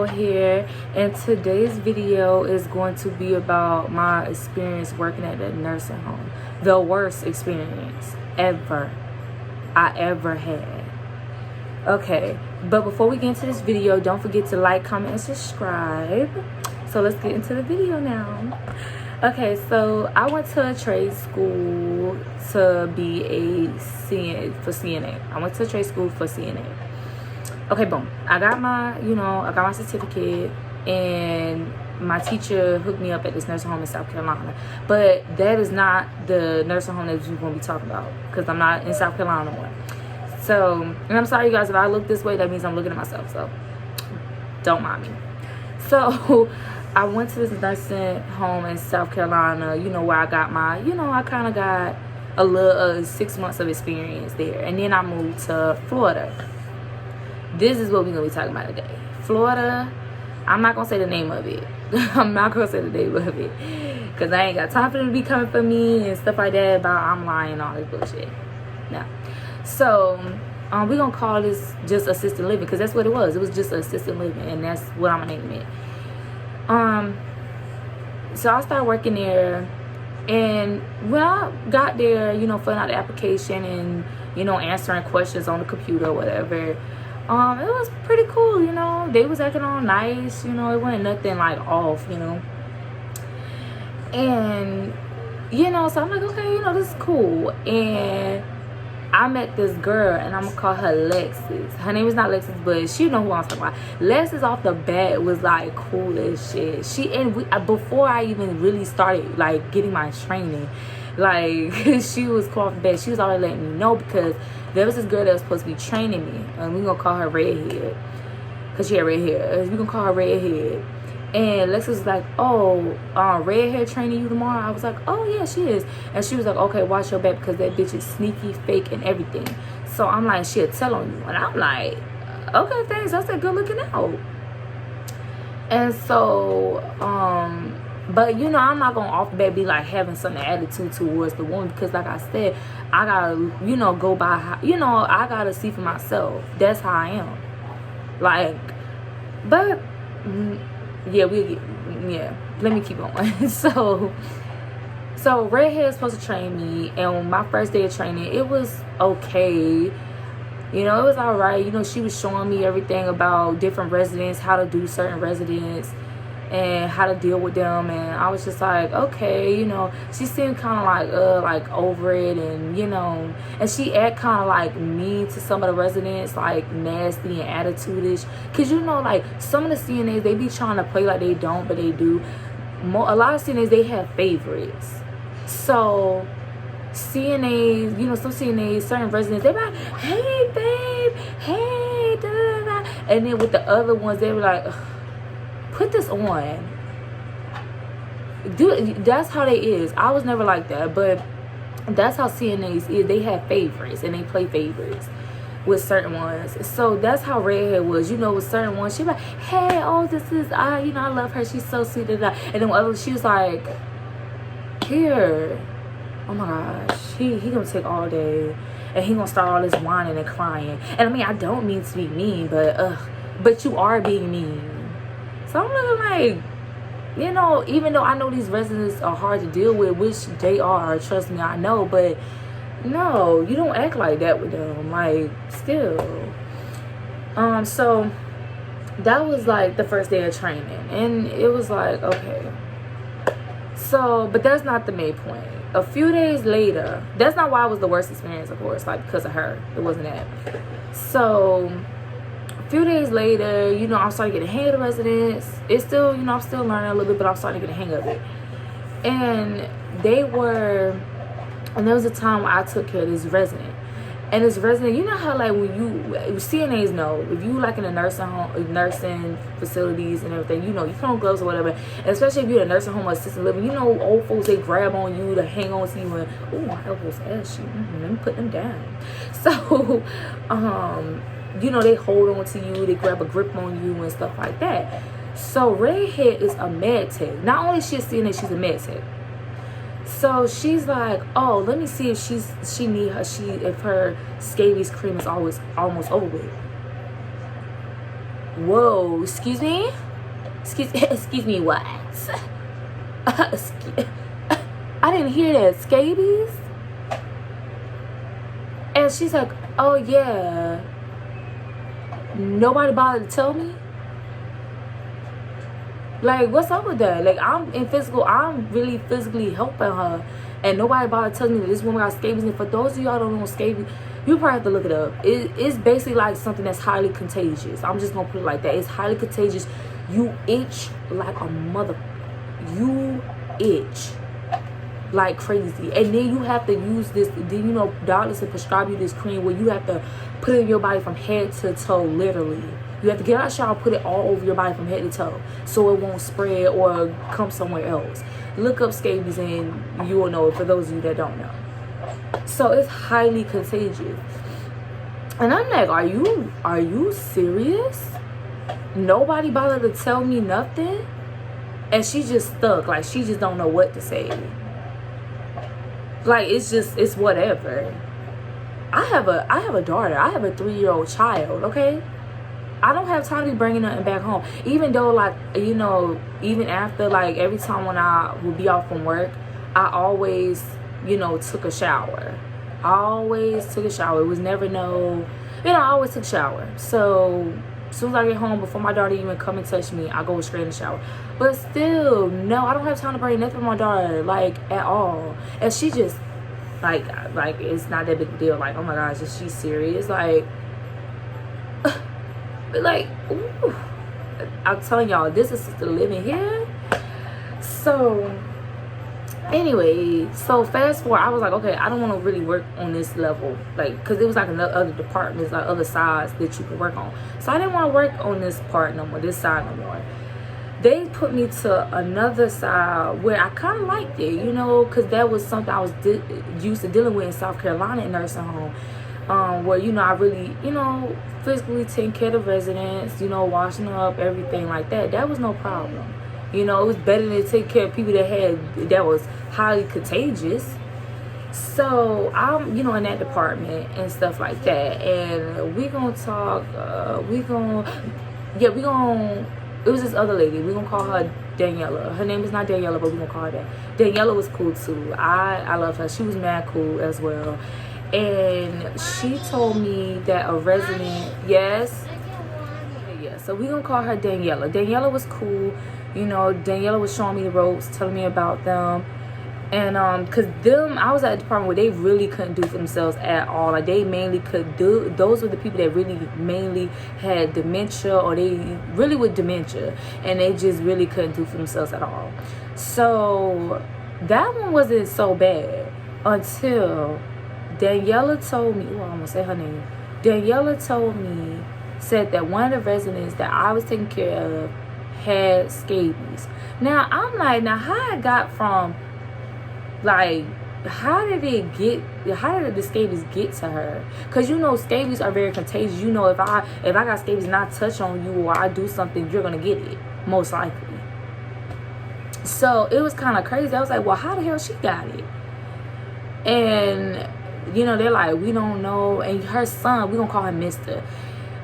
Here, and today's video is going to be about my experience working at a nursing home. The worst experience I ever had. Okay, but before we get into this video, don't forget to like, comment, and subscribe. So let's get into the video now. Okay, so I went to a trade school to be a CNA. I went to a trade school for CNA. Okay, boom. I got my certificate, and my teacher hooked me up at this nursing home in South Carolina. But that is not the nursing home that we're going to be talking about, because I'm not in South Carolina anymore. So, and I'm sorry, you guys, if I look this way, that means I'm looking at myself. So, don't mind me. So, I went to this nursing home in South Carolina, where I got my, I kind of got a little 6 months of experience there. And then I moved to Florida. This is what we're going to be talking about today. Florida, I'm not going to say the name of it. I'm not going to say the name of it. Because I ain't got time for them to be coming for me and stuff like that about I'm lying and all this bullshit. No. So, we're going to call this just assisted living, because that's what it was. It was just assisted living, and that's what I'm going to name it. So I started working there, and when I got there, filling out the application and, answering questions on the computer or whatever, it was pretty cool, they was acting all nice, it wasn't nothing like off, and, so I'm like, okay, this is cool. And I met this girl, and I'm gonna call her Lexus. Her name is not Lexus, but she know who I'm talking about. Lexus off the bat was like cool as shit. Before I even really started like getting my training, like she was cool off the bat. She was already letting me know, because there was this girl that was supposed to be training me, and we're gonna call her Redhead, because she had red hair. We're gonna call her Redhead. And Lexus was like, oh, Redhead training you tomorrow? I was like, oh yeah, she is. And she was like, okay, watch your back, because that bitch is sneaky, fake, and everything. So I'm like, she'll tell on you. And I'm like, okay, thanks. I said, good looking out. And so, but I'm not gonna off the bat be like having some attitude towards the woman, because like I said, I gotta, go by how, I gotta see for myself. That's how I am. Like, but yeah, let me keep going. So Redhead is supposed to train me, and on my first day of training, it was okay. It was all right. She was showing me everything about different residents, how to do certain residents, and how to deal with them. And I was just like, okay, she seemed kind of like over it, and and she act kind of like mean to some of the residents, like nasty and attitude-ish, because like some of the CNAs, they be trying to play like they don't, but they do. A lot of CNAs, they have favorites. So CNAs, some CNAs, certain residents, they be like, hey babe, hey, da da da, and then with the other ones, they were like, ugh, put this on. That's how they is. I was never like that, but that's how CNAs is. They have favorites, and they play favorites with certain ones. So that's how Redhead was. With certain ones, she be like, hey, oh, this is I love her, she's so sweet, and then with others, she was like, here, oh my gosh, he gonna take all day, and he gonna start all this whining and crying. And I mean, I don't mean to be mean, but you are being mean. So I'm looking like, even though I know these residents are hard to deal with, which they are, trust me, I know, but no, you don't act like that with them, like, still. So that was like the first day of training, and it was like, okay. So, but that's not the main point. A few days later, that's not why it was the worst experience, of course, like, because of her. It wasn't that. So a few days later, I'm starting to get a hang of the residents. It's still, I'm still learning a little bit, but I'm starting to get a hang of it. And there was a time when I took care of this resident. And this resident, how like when CNAs know, if you like in a nursing home, nursing facilities and everything, you put on gloves or whatever. And especially if you're in a nursing home or assisted living, old folks, they grab on you to hang on to you, and oh, my elbows ashy. Let me put them down. So, they hold on to you, they grab a grip on you and stuff like that. So Redhead is a med tech. Not only is she a CNA, she's a med tech. So she's like, oh, let me see if if her scabies cream is always almost over with. Whoa, excuse me? Excuse me, what? I didn't hear that. Scabies? And she's like, oh yeah. Nobody bothered to tell me? Like, what's up with that? Like, I'm really physically helping her, and nobody bothered telling me that this woman got scabies. And for those of y'all don't know scabies, you probably have to look it up. It's basically like something that's highly contagious. I'm just gonna put it like that. It's highly contagious. You itch like a mother. You itch like crazy, and then you have to use this. Then, you know, doctors will prescribe you this cream where you have to put it in your body from head to toe, literally. You have to get out of the shower, put it all over your body from head to toe, so it won't spread or come somewhere else. Look up scabies and you will know it, for those of you that don't know. So it's highly contagious. And I'm like, are you serious? Nobody bothered to tell me nothing? And she just stuck. Like, she just don't know what to say. Like, it's whatever. I have a daughter. I have a 3-year-old child, okay? I don't have time to be bringing nothing back home. Even though, like, you know, even after, like, every time when I would be off from work, I always, you know, took a shower. I always took a shower. It was never no, you know, I always took a shower. So as soon as I get home, before my daughter even come and touch me, I go straight in the shower. But still, no, I don't have time to bring nothing for my daughter, like, at all. And she just, like it's not that big a deal. Like, oh my gosh, is she serious? Like, ooh. I'm telling y'all, this is the living here. So anyway, so fast forward, I was like, okay, I don't want to really work on this level, like, because it was like other departments, like other sides that you could work on. So I didn't want to work on this part no more, this side no more. They put me to another side where I kind of liked it, you know, because that was something I was used to dealing with in South Carolina in nursing home. Where, you know, I really, you know, physically taking care of the residents, you know, washing up, everything like that. That was no problem. You know, it was better than to take care of people that was highly contagious. So I'm, you know, in that department and stuff like that. And we gonna talk, it was this other lady. We're gonna call her Daniela. Her name is not Daniela, but we're gonna call her that. Daniela was cool too. I love her. She was mad cool as well. And she told me that a resident, yes, yeah, so we're gonna call her Daniela. Daniela was cool, you know. Daniela was showing me the ropes, telling me about them. And because I was at a department where they really couldn't do for themselves at all. Like, they mainly could do, those were the people that really mainly had dementia, or they really with dementia, and they just really couldn't do for themselves at all. So that one wasn't so bad until Daniela told me, I'm gonna say her name. Daniela said that one of the residents that I was taking care of had scabies. Now I'm like, how I got from, like, how did the scabies get to her? Because, you know, scabies are very contagious. You know, if I got scabies and I touch on you, or I do something, you're gonna get it, most likely. So it was kind of crazy. I was like, well, how the hell she got it? And, you know, they're like, we don't know. And her son, we're gonna call him Mr.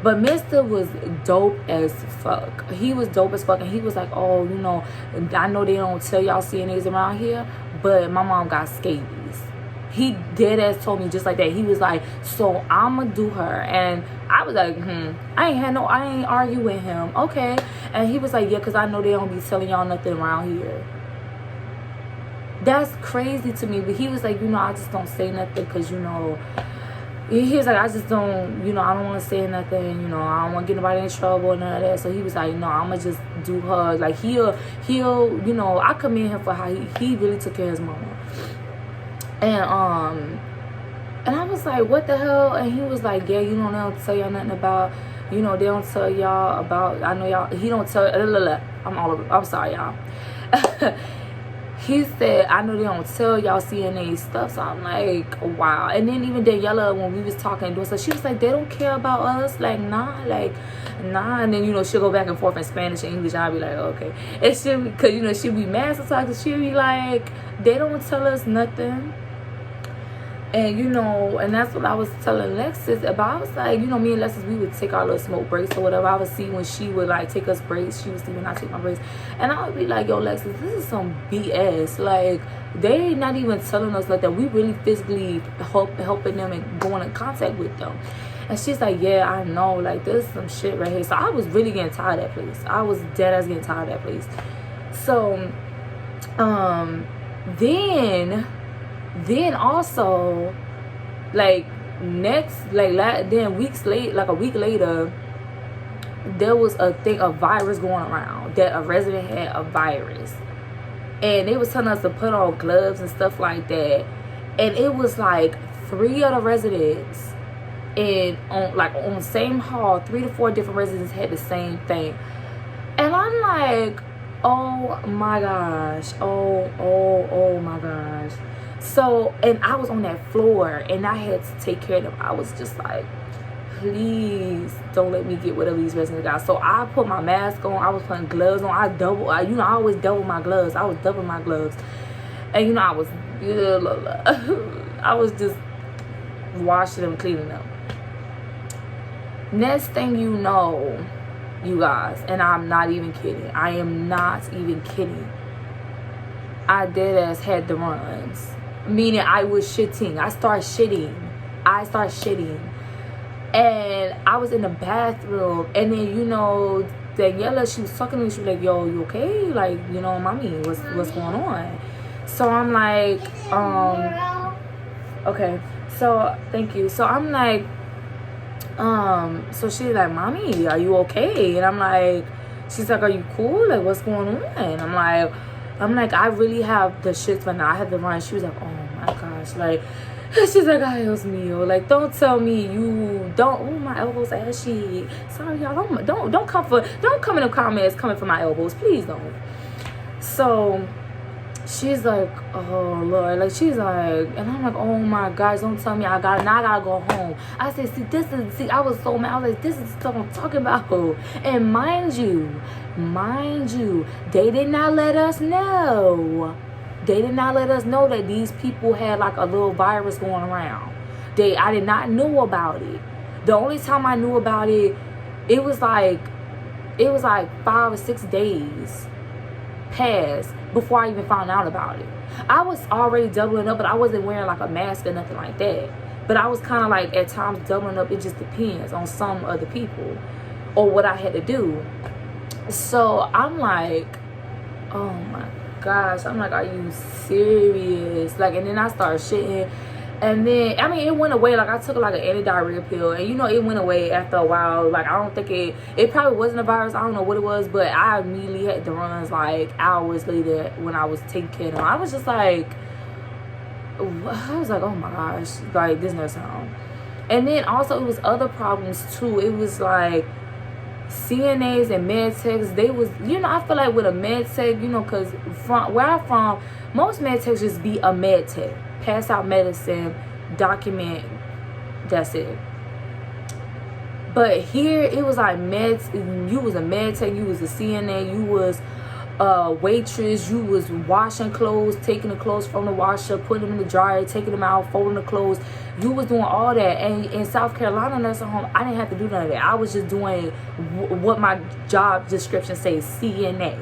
But Mr. was dope as fuck. He was dope as fuck. And he was like, oh, you know, I know they don't tell y'all CNAs around here, but my mom got scabies. He dead ass told me just like that. He was like, so I'ma do her. And I was like, I ain't argue with him. Okay. And he was like, yeah, because I know they don't be telling y'all nothing around here. That's crazy to me. But he was like, you know, I just don't say nothing because, you know, he was like, I just don't, you know, I don't want to say nothing, you know, I don't want to get nobody in trouble and none of that. So he was like, no, I'm going to just do her. Like, he'll, you know, I commend him for how he really took care of his mama. And I was like, what the hell? And he was like, yeah, you know, they don't tell y'all nothing about, you know, they don't tell y'all about, I know y'all, he don't tell, I'm sorry, y'all. he said, I know they don't tell y'all CNA stuff. So I'm like, wow. And then even Daniela, when we was talking, so she was like, they don't care about us. Like, nah. And then, you know, she'll go back and forth in Spanish and English. I'll be like, okay. And because, you know, she'll be mad sometimes. She'll be like, they don't tell us nothing. And, you know, and that's what I was telling Lexus about. I was like, you know, me and Lexus, we would take our little smoke breaks or whatever. I would see when she would, like, take us breaks. She would see when I take my breaks. And I would be like, yo, Lexus, this is some BS. Like, they not even telling us like that. We really physically helping them and going in contact with them. And she's like, yeah, I know. Like, there's some shit right here. So I was really getting tired of that place. I was dead ass getting tired of that place. So, then also, like, then weeks late, like a week later, there was a virus going around, that a resident had a virus, and they was telling us to put on gloves and stuff like that. And it was like 3 of the residents on the same hall, 3 to 4 different residents had the same thing. And I'm like, oh my gosh, oh my gosh. So, and I was on that floor and I had to take care of them. I was just like, please don't let me get whatever these residents got. So I put my mask on. I was putting gloves on. I always double my gloves. I was doubling my gloves. And, you know, I was just washing them, cleaning them. Next thing you know, you guys, and I'm not even kidding. I am not even kidding. I deadass had the runs. Meaning I was shitting. I start shitting. And I was in the bathroom. And then, you know, Daniela, she was talking to me. She was like, yo, you okay? Like, you know, mommy, what's going on? So I'm like, okay. So, thank you. So I'm like, so she's like, mommy, are you okay? And I'm like, she's like, are you cool? Like, what's going on? I'm like, I really have the shits right now. I have the run. She was like, oh my gosh. Like, she's like, ay, Dios mío. Like, don't tell me you don't. Oh, my elbows ashy. Sorry, y'all. Don't come in the comments coming for my elbows. Please don't. So she's like, oh Lord. Like, she's like, and I'm like, oh my gosh, don't tell me I gotta go home. I said, see, I was so mad. I was like, this is stuff I'm talking about. And mind you, they did not let us know. They did not let us know that these people had like a little virus going around. I did not know about it. The only time I knew about it, it was like 5 or 6 days passed before I even found out about it. I was already doubling up, but I wasn't wearing like a mask or nothing like that. But I was kind of like at times doubling up. It just depends on some other people or what I had to do. So I'm like, oh my gosh. I'm like, are you serious? Like, and then I started shitting. And then, I mean, it went away. Like, I took like an anti-diarrhea pill. And, you know, it went away after a while. Like, I don't think it probably wasn't a virus. I don't know what it was. But I immediately had the runs, like, hours later when I was taking care of them. I was just like, oh my gosh. Like, this nursing home. And then, also, it was other problems, too. It was, like, CNAs and med techs, they was, you know, I feel like with a med tech, you know, because from where I'm from, most med techs just be a med tech. Pass out medicine, document, that's it. But here it was like you was a med tech, you was a CNA, you was a waitress, you was washing clothes, taking the clothes from the washer, putting them in the dryer, taking them out, folding the clothes. You was doing all that. And in South Carolina nursing home, I didn't have to do none of that. I was just doing what my job description says, CNA,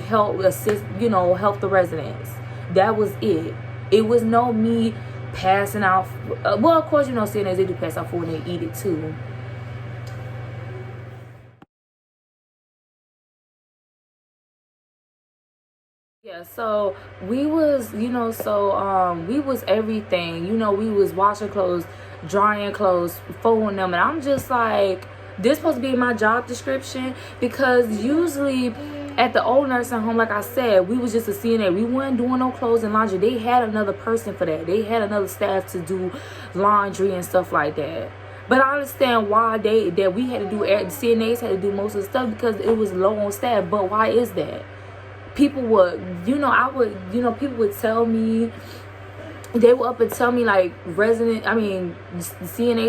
help assist, you know, help the residents. That was it. It was no me passing out. Well, of course, you know, CNAs, they do pass out food and they eat it too. Yeah, so we was, you know, we was everything. You know, we was washing clothes, drying clothes, folding them. And I'm just like, this supposed to be my job description? Because usually at the old nursing home, like I said, we was just a CNA. We weren't doing no clothes and laundry. They had another person for that. They had another staff to do laundry and stuff like that. But I understand why we had to do, the CNAs had to do most of the stuff because it was low on staff. But why is that? people would, people would tell me, they would up and tell me like CNAs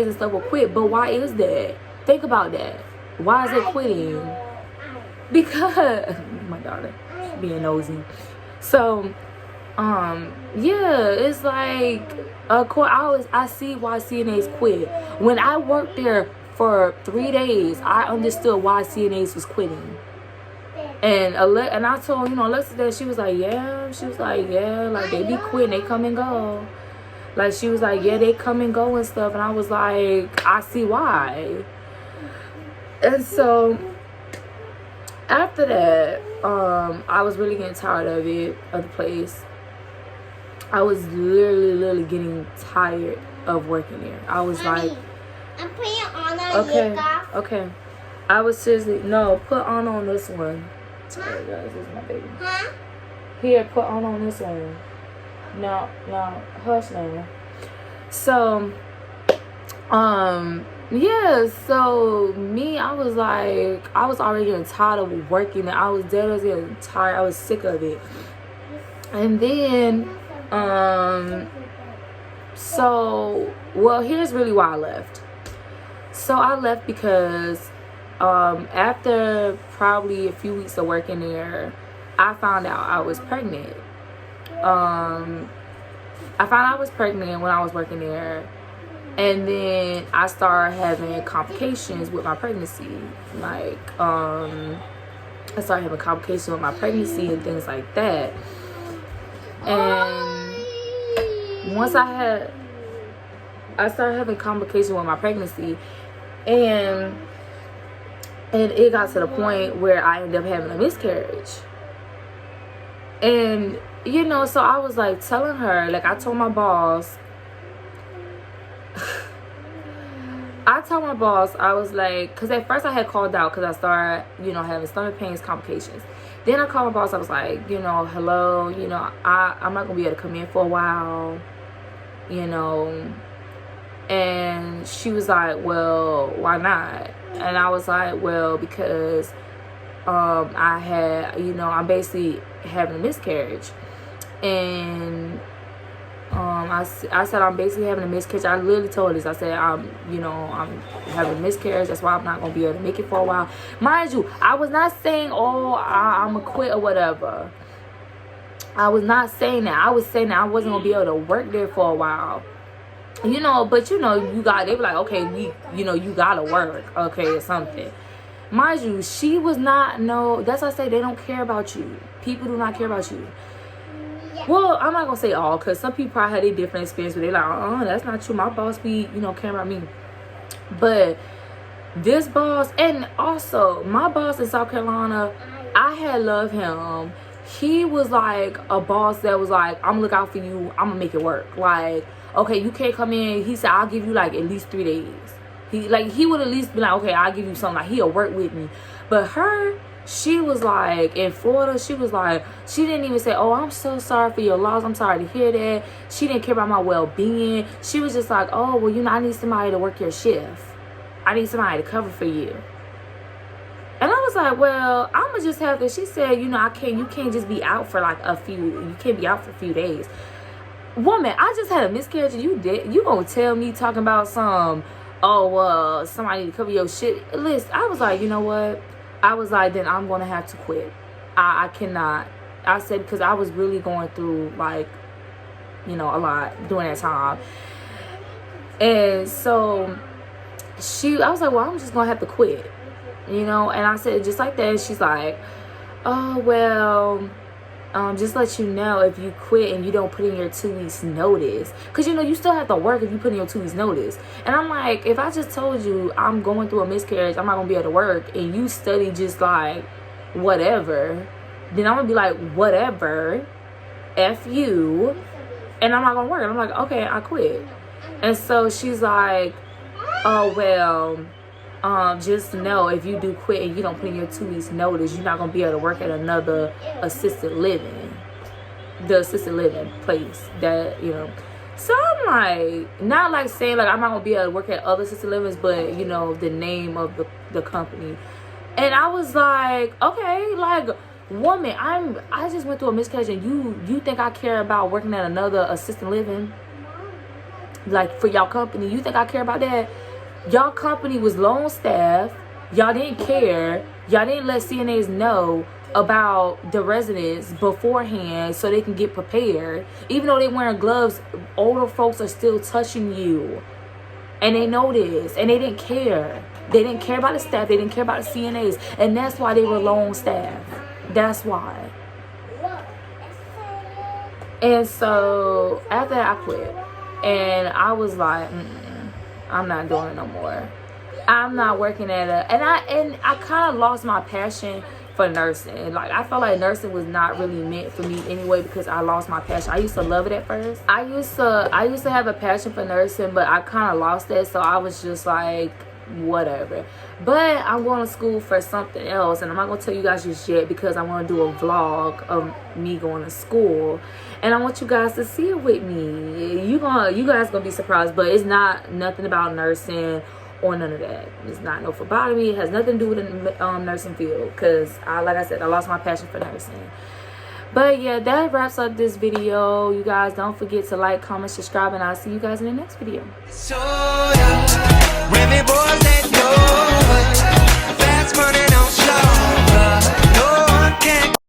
and stuff will quit. But why is that? Think about that. Why is it quitting? Because my daughter being nosy. So yeah, it's like I see why CNAs quit. When I worked there for 3 days, I understood why CNAs was quitting. And I told, Alexa that, she was like, yeah, like they be quitting, they come and go. Like she was like, yeah, they come and go and stuff. And I was like, I see why. And so after that, I was really getting tired of the place. I was literally getting tired of working there. I was Mommy, like, I'm putting it on okay. I was seriously, no, put on this one. Sorry guys, this is my baby. Huh? Here, put on this one. No, hush now. So, yeah, so me, I was already getting tired of working. I was getting tired. I was sick of it. And then, here's really why I left. So I left because, after probably a few weeks of working there, I found out I was pregnant. I found out I was pregnant when I was working there. And then I started having complications with my pregnancy. Like, I started having complications with my pregnancy and things like that. And once I started having complications with my pregnancy, and it got to the point where I ended up having a miscarriage. And, so I was like telling her, like I told my boss, I was like, because at first I had called out because I started, having stomach pains, complications. Then I called my boss. I was like, hello, I'm not going to be able to come in for a while, And she was like, well, why not? And I was like, well, because I'm basically having a miscarriage. And I said I'm basically having a miscarriage. I literally told her this. I said I'm having a miscarriage. That's why I'm not gonna be able to make it for a while. Mind you, I was not saying I'm gonna quit or whatever. I was not saying that. I was saying that I wasn't gonna be able to work there for a while. But they were like, okay, you gotta work, okay, or something. Mind you, she was not, that's why I say they don't care about you. People do not care about you. Well, I'm not gonna say all, because some people probably had a different experience where they're like, that's not true. My boss be, caring about me. But this boss, and also my boss in South Carolina, I had loved him. He was like a boss that was like, I'm gonna look out for you. I'm gonna make it work. Like, okay, you can't come in. He said, I'll give you like at least 3 days. He would at least be like, okay, I'll give you something. Like, he'll work with me. But her, she was like, in Florida, she was like, she didn't even say, oh, I'm so sorry for your loss. I'm sorry to hear that. She didn't care about my well-being. She was just like, oh, well, I need somebody to work your shift. I need somebody to cover for you. And I was like, well, I'm going to just have to, she said, you can't just be out for like you can't be out for a few days. Woman, I just had a miscarriage and you going to tell me talking about somebody to cover your shit list. I was like, you know what? I was like, then I'm going to have to quit. I cannot. I said, because I was really going through, like, a lot during that time. And so, I was like, well, I'm just going to have to quit. And I said, just like that. And she's like, oh, well, just let you know, if you quit and you don't put in your 2 weeks notice, because you still have to work if you put in your 2 weeks notice. And I'm like, if I just told you I'm going through a miscarriage, I'm not gonna be able to work, and you study just like whatever, then I'm gonna be like, whatever, F you, and I'm not gonna work. And I'm like, okay, I quit. And so she's like, oh, well, just know, if you do quit and you don't put in your 2 weeks notice, you're not going to be able to work at another assisted living place that, So I'm like, not like saying like I'm not going to be able to work at other assisted livings, but, the name of the company. And I was like, okay, like, woman, I just went through a miscarriage, and you think I care about working at another assisted living, like for y'all company? You think I care about that? Y'all company was low on staff. Y'all didn't care. Y'all didn't let CNAs know about the residents beforehand so they can get prepared. Even though they wearing gloves, older folks are still touching you, and they know this, and they didn't care. They didn't care about the staff. They didn't care about the CNAs, and that's why they were low on staff. That's why. And so after that, I quit, and I was like, I'm not doing it no more. I'm not working at a, and I kind of lost my passion for nursing. Like, I felt like nursing was not really meant for me anyway, because I lost my passion. I used to love it at first. I used to have a passion for nursing, but I kind of lost it, so I was just like, whatever. But I'm going to school for something else, and I'm not going to tell you guys just yet, because I want to do a vlog of me going to school, and I want you guys to see it with me. You guys gonna be surprised, but it's not nothing about nursing or none of that. It's not no phlebotomy. It has nothing to do with the nursing field, because like I said, I lost my passion for nursing. But yeah, that wraps up this video. You guys don't forget to like, comment, subscribe, and I'll see you guys in the next video. So, yeah.